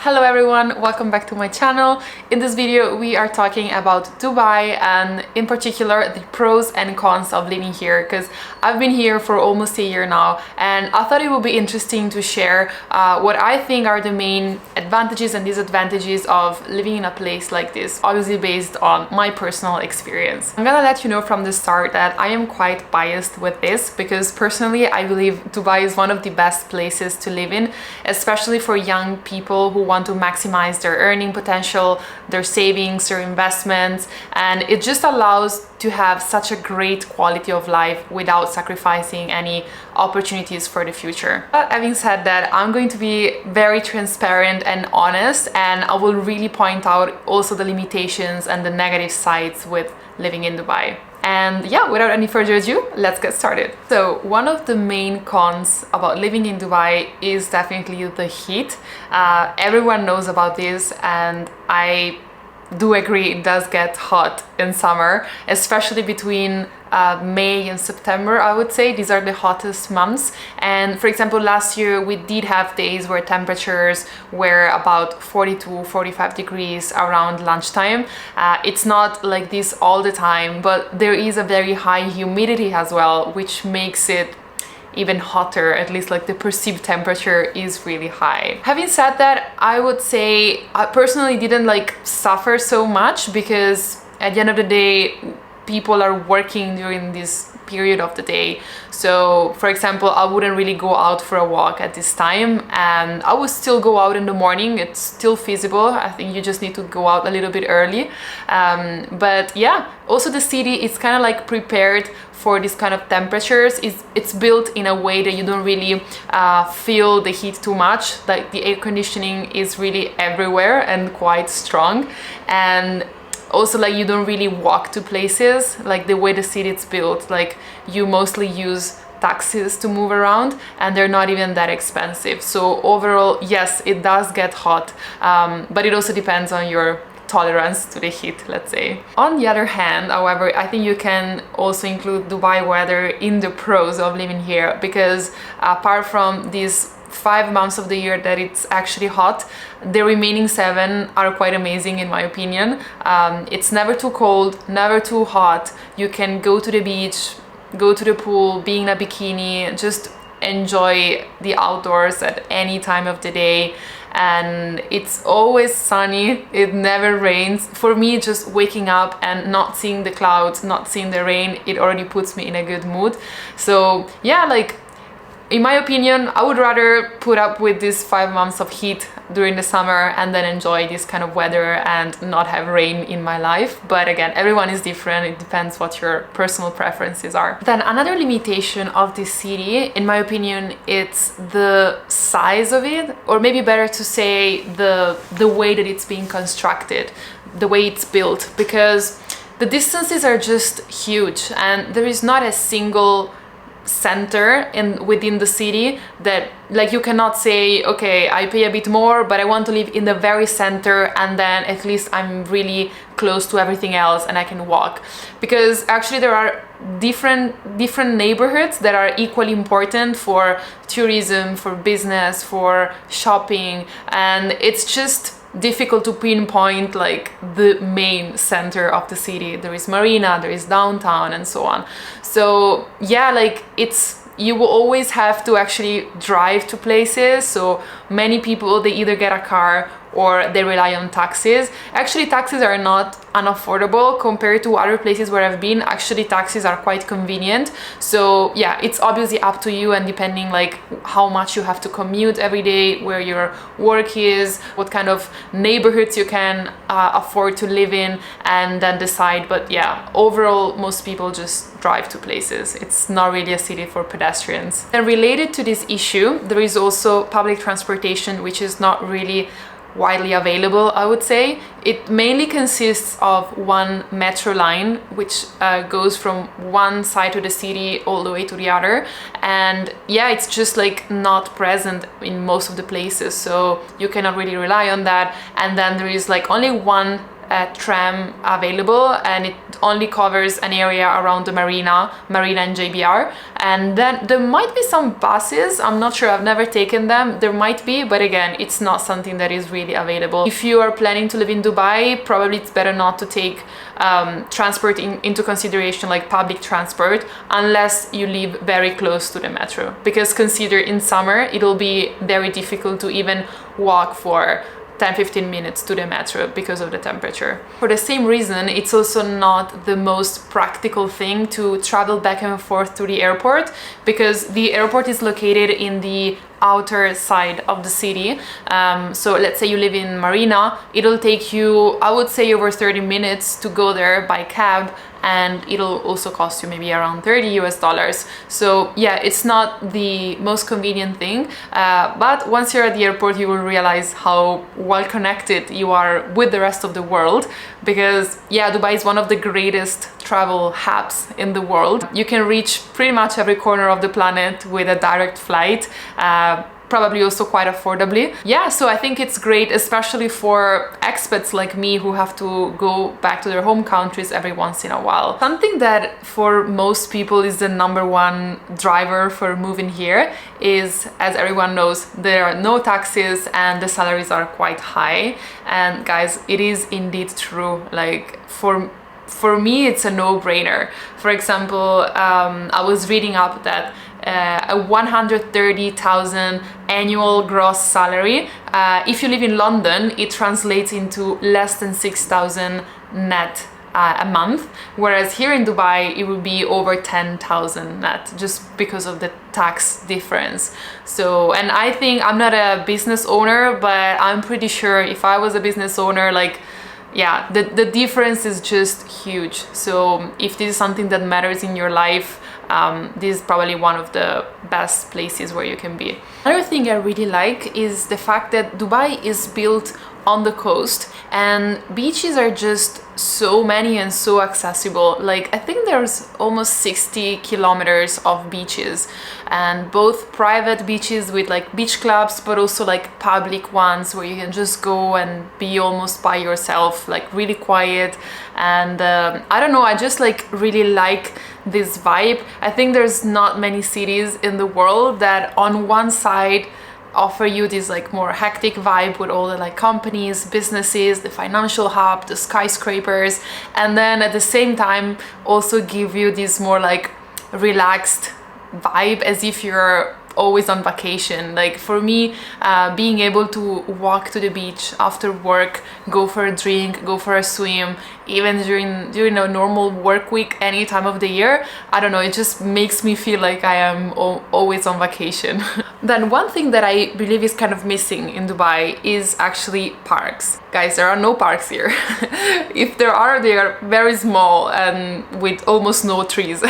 Hello everyone, welcome back to my channel. In this video we are talking about Dubai and in particular the pros and cons of living here, because I've been here for almost a year now and I thought it would be interesting to share what I think are the main advantages and disadvantages of living in a place like this, obviously based on my personal experience. I'm gonna let you know from the start that I am quite biased with this because personally I believe Dubai is one of the best places to live in, especially for young people who want to maximize their earning potential, their savings, their investments, and it just allows to have such a great quality of life without sacrificing any opportunities for the future. But having said that, I'm going to be very transparent and honest, and I will really point out also the limitations and the negative sides with living in Dubai. And yeah, without any further ado, let's get started. So one of the main cons about living in Dubai is definitely the heat. Everyone knows about this, and I do agree it does get hot in summer, especially between May and September. I would say these are the hottest months. And for example, last year we did have days where temperatures were about 42-45 degrees around lunchtime. It's not like this all the time, but there is a very high humidity as well, which makes it even hotter. At least like the perceived temperature is really high. Having said that, I would say I personally didn't like suffer so much because at the end of the day people are working during this period of the day. So for example, I wouldn't really go out for a walk at this time, and I would still go out in the morning. It's still feasible. I think you just need to go out a little bit early. But yeah, also the city is kind of like prepared for this kind of temperatures. It's built in a way that you don't really feel the heat too much. Like the air conditioning is really everywhere and quite strong, and also like you don't really walk to places. Like the way the city is built, like you mostly use taxis to move around, and they're not even that expensive. So overall, yes, it does get hot, but it also depends on your tolerance to the heat, let's say. On the other hand, however, I think you can also include Dubai weather in the pros of living here, because apart from these 5 months of the year that it's actually hot, the remaining 7 are quite amazing in my opinion. It's never too cold, never too hot. You can go to the beach, go to the pool, be in a bikini, just enjoy the outdoors at any time of the day. And it's always sunny, it never rains. For me, just waking up and not seeing the clouds, not seeing the rain, it already puts me in a good mood. So yeah, like in my opinion, I would rather put up with these 5 months of heat during the summer and then enjoy this kind of weather and not have rain in my life. But again, everyone is different. It depends what your personal preferences are. Then another limitation of this city, in my opinion, it's the size of it, or maybe better to say the way that it's being constructed, the way it's built, because the distances are just huge and there is not a single center within the city that like you cannot say, okay, I pay a bit more but I want to live in the very center and then at least I'm really close to everything else and I can walk. Because actually there are different neighborhoods that are equally important for tourism, for business, for shopping, and it's just difficult to pinpoint like the main center of the city. There is Marina, there is downtown, and so on. So yeah, like you will always have to actually drive to places. So many people, they either get a car or they rely on taxis. Actually, taxis are not unaffordable compared to other places where I've been. Actually, taxis are quite convenient. So yeah, it's obviously up to you, and depending like how much you have to commute every day, where your work is, what kind of neighborhoods you can afford to live in, and then decide. But yeah, overall, most people just drive to places. It's not really a city for pedestrians. And related to this issue, there is also public transportation, which is not really widely available, I would say. It mainly consists of one metro line, which goes from one side of the city all the way to the other. And yeah, it's just like not present in most of the places, so you cannot really rely on that. And then there is like only one tram available, and it only covers an area around the marina and JBR. And then there might be some buses, I'm not sure, I've never taken them, there might be, but again, it's not something that is really available. If you are planning to live in Dubai, probably it's better not to take transport into consideration, like public transport, unless you live very close to the metro, because consider in summer it'll be very difficult to even walk for 10-15 minutes to the metro because of the temperature. For the same reason, it's also not the most practical thing to travel back and forth to the airport, because the airport is located in the outer side of the city. So let's say you live in Marina, it'll take you, I would say, over 30 minutes to go there by cab, and it'll also cost you maybe around $30 US. So yeah, it's not the most convenient thing, but once you're at the airport, you will realize how well connected you are with the rest of the world, because yeah, Dubai is one of the greatest travel hubs in the world. You can reach pretty much every corner of the planet with a direct flight, probably also quite affordably. Yeah, so I think it's great, especially for expats like me who have to go back to their home countries every once in a while. Something that for most people is the #1 driver for moving here is, as everyone knows, there are no taxes and the salaries are quite high. And guys, it is indeed true. Like for me, it's a no-brainer. For example, I was reading up that a 130,000 annual gross salary, if you live in London, it translates into less than 6,000 net a month, whereas here in Dubai it would be over 10,000 net, just because of the tax difference. So, and I think, I'm not a business owner, but I'm pretty sure if I was a business owner, like, yeah, the difference is just huge. So if this is something that matters in your life, this is probably one of the best places where you can be. Another thing I really like is the fact that Dubai is built on the coast, and beaches are just so many and so accessible. Like, I think there's almost 60 kilometers of beaches, and both private beaches with like beach clubs, but also like public ones where you can just go and be almost by yourself, like really quiet. And I don't know, I just like really like this vibe. I think there's not many cities in the world that on one side offer you this like more hectic vibe with all the like companies, businesses, the financial hub, the skyscrapers, and then at the same time also give you this more like relaxed vibe, as if you're always on vacation. Like for me, being able to walk to the beach after work, go for a drink, go for a swim, even during a normal work week any time of the year, I don't know, it just makes me feel like I am always on vacation. Then one thing that I believe is kind of missing in Dubai is actually parks. Guys, there are no parks here. If there are, they are very small and with almost no trees.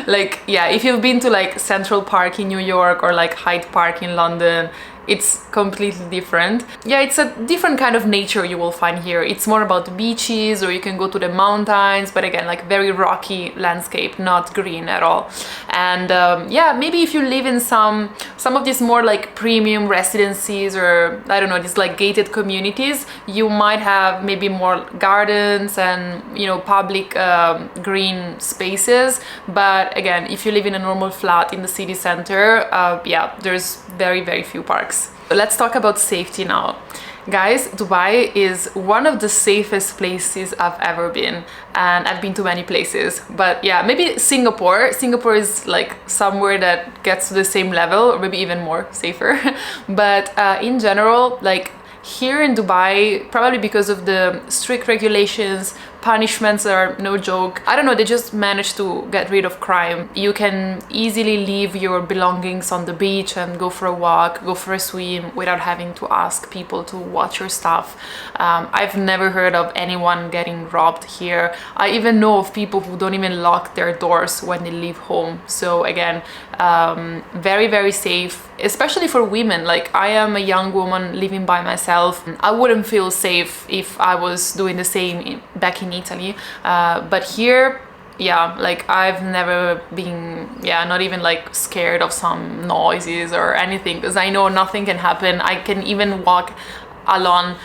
Like, yeah, if you've been to like Central Park in New York or like Hyde Park in London, it's completely different. Yeah, it's a different kind of nature you will find here. It's more about the beaches, or you can go to the mountains, but again, like very rocky landscape, not green at all. And yeah, maybe if you live in some of these more like premium residencies, or I don't know, these like gated communities, you might have maybe more gardens and, you know, public green spaces. But again, if you live in a normal flat in the city center, yeah, there's very, very few parks. Let's talk about safety now. Guys, Dubai is one of the safest places I've ever been, and I've been to many places, but yeah, maybe Singapore is like somewhere that gets to the same level, or maybe even more safer. But in general, like here in Dubai, probably because of the strict regulations, punishments are no joke. I don't know, they just managed to get rid of crime. You can easily leave your belongings on the beach and go for a walk, go for a swim without having to ask people to watch your stuff. I've never heard of anyone getting robbed here. I even know of people who don't even lock their doors when they leave home. So again, very, very safe, especially for women. Like, I am a young woman living by myself. I wouldn't feel safe if I was doing the same back in Italy, but here, yeah, like I've never been, yeah, not even like scared of some noises or anything, because I know nothing can happen. I can even walk alone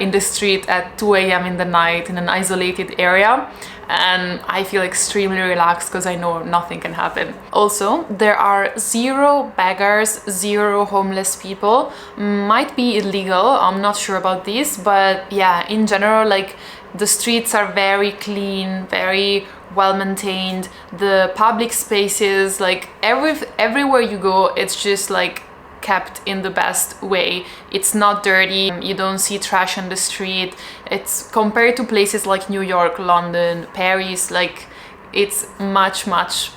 in the street at 2 a.m. in the night in an isolated area, and I feel extremely relaxed because I know nothing can happen. Also, there are zero beggars, zero homeless people. Might be illegal, I'm not sure about this, but yeah, in general, like, the streets are very clean, very well maintained. The public spaces, like everywhere you go, it's just like kept in the best way. It's not dirty, you don't see trash on the street. It's compared to places like New York, London, Paris, like it's much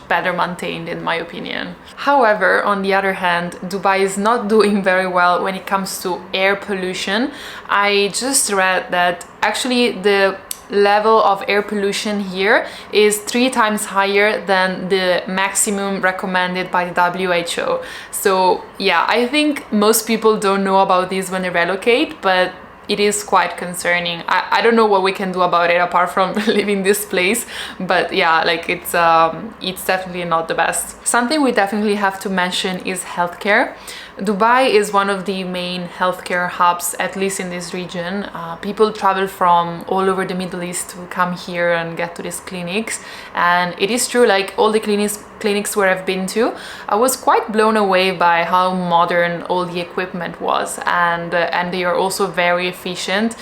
better maintained in my opinion. However, on the other hand, Dubai is not doing very well when it comes to air pollution. I just read that actually the level of air pollution here is 3 times higher than the maximum recommended by the WHO. So yeah, I think most people don't know about this when they relocate, but it is quite concerning. I don't know what we can do about it apart from leaving this place, but yeah, like it's definitely not the best. Something we definitely have to mention is healthcare. Dubai is one of the main healthcare hubs, at least in this region. People travel from all over the Middle East to come here and get to these clinics. And it is true, like all the clinics where I've been to, I was quite blown away by how modern all the equipment was, and they are also very efficient.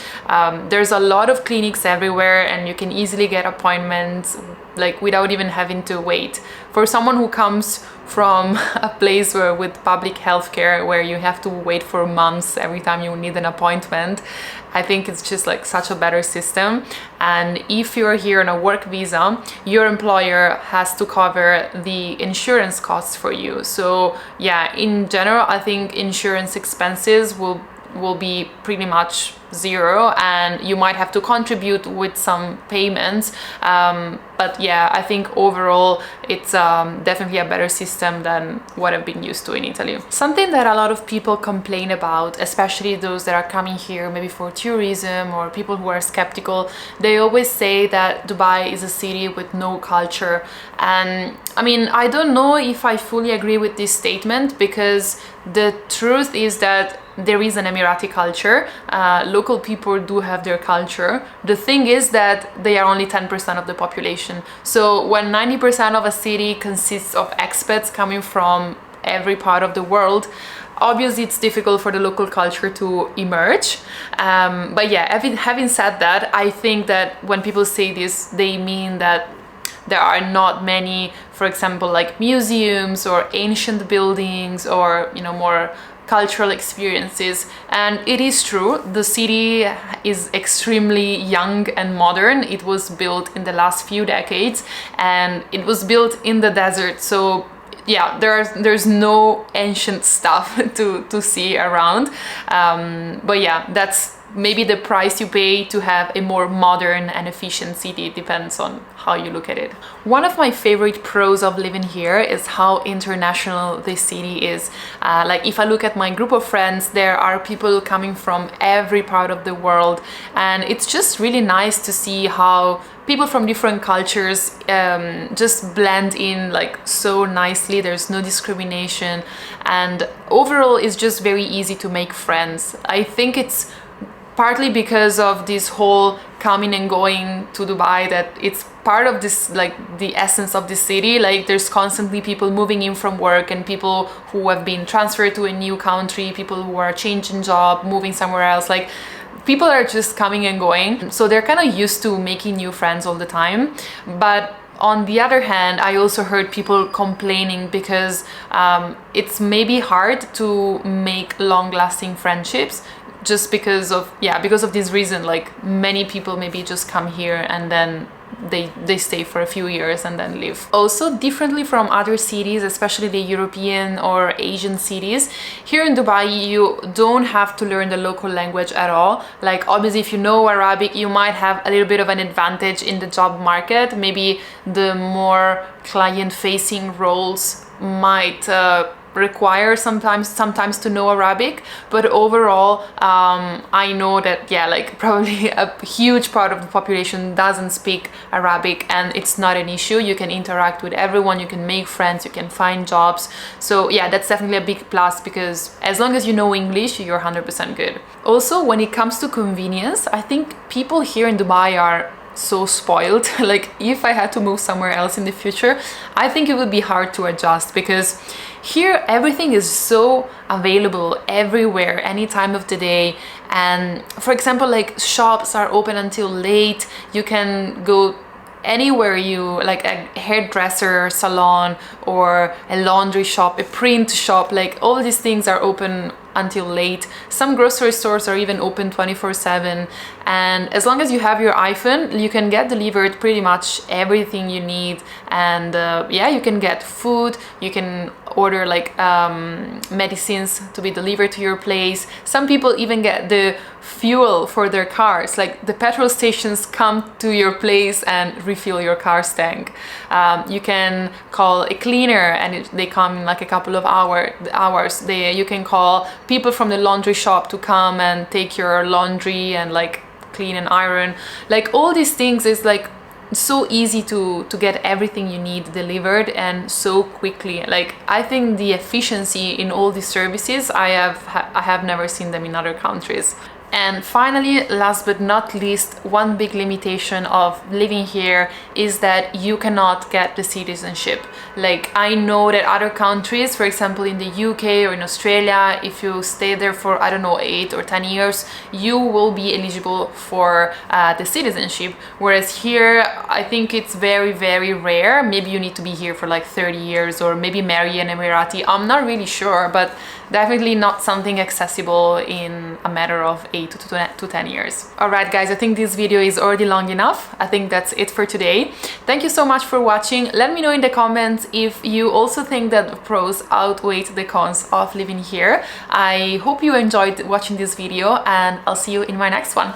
There's a lot of clinics everywhere, and you can easily get appointments like without even having to wait. For someone who comes from a place with public healthcare where you have to wait for months every time you need an appointment, I think it's just like such a better system. And if you're here on a work visa, your employer has to cover the insurance costs for you. So yeah, in general, I think insurance expenses will be pretty much zero, and you might have to contribute with some payments, but yeah, I think overall it's definitely a better system than what I've been used to in Italy. Something that a lot of people complain about, especially those that are coming here maybe for tourism or people who are skeptical, they always say that Dubai is a city with no culture. And I mean, I don't know if I fully agree with this statement, because the truth is that there is an Emirati culture. Local people do have their culture. The thing is that they are only 10% of the population. So when 90% of a city consists of expats coming from every part of the world, obviously it's difficult for the local culture to emerge. But yeah, having said that, I think that when people say this, they mean that there are not many, for example, like museums or ancient buildings or, you know, more cultural experiences. And it is true, the city is extremely young and modern. It was built in the last few decades, and it was built in the desert. So yeah, there's no ancient stuff to see around. But yeah, that's maybe the price you pay to have a more modern and efficient city. It depends on how you look at it. One of my favorite pros of living here is how international this city is. Like if I look at my group of friends, there are people coming from every part of the world, and it's just really nice to see how people from different cultures just blend in like so nicely. There's no discrimination, and overall it's just very easy to make friends. I think it's partly because of this whole coming and going to Dubai, that it's part of this, like the essence of the city. Like there's constantly people moving in from work, and people who have been transferred to a new country, people who are changing job, moving somewhere else. Like people are just coming and going, so they're kind of used to making new friends all the time. But on the other hand, I also heard people complaining because it's maybe hard to make long-lasting friendships, just because of this reason. Like many people maybe just come here and then they stay for a few years and then leave. Also, differently from other cities, especially the European or Asian cities, here in Dubai you don't have to learn the local language at all. Like obviously if you know Arabic, you might have a little bit of an advantage in the job market. Maybe the more client-facing roles might require sometimes to know Arabic, but overall I know that, yeah, like probably a huge part of the population doesn't speak Arabic, and it's not an issue. You can interact with everyone, you can make friends, you can find jobs. So yeah, that's definitely a big plus, because as long as you know English, you're 100% good. Also, when it comes to convenience, I think people here in Dubai are so spoiled. Like, if I had to move somewhere else in the future, I think it would be hard to adjust, because here everything is so available everywhere, any time of the day. And for example, like, shops are open until late. You can go anywhere you like, a hairdresser salon or a laundry shop, a print shop, like all these things are open until late. Some grocery stores are even open 24/7, and as long as you have your iPhone, you can get delivered pretty much everything you need. And yeah, you can get food, you can order like medicines to be delivered to your place. Some people even get the fuel for their cars, like the petrol stations come to your place and refill your car's tank. You can call a cleaner and they come in like a couple of hours. You can call people from the laundry shop to come and take your laundry and like clean and iron. Like, all these things is like so easy to get everything you need delivered, and so quickly. Like, I think the efficiency in all these services, I have never seen them in other countries. And finally, last but not least, one big limitation of living here is that you cannot get the citizenship. Like, I know that other countries, for example in the UK or in Australia, if you stay there for, I don't know, 8 or 10 years, you will be eligible for the citizenship. Whereas here, I think it's very, very rare. Maybe you need to be here for like 30 years, or maybe marry an Emirati. I'm not really sure, but definitely not something accessible in a matter of 8 to 10 years. Alright guys, I think this video is already long enough. I think that's it for today. Thank you so much for watching. Let me know in the comments if you also think that the pros outweigh the cons of living here. I hope you enjoyed watching this video, and I'll see you in my next one.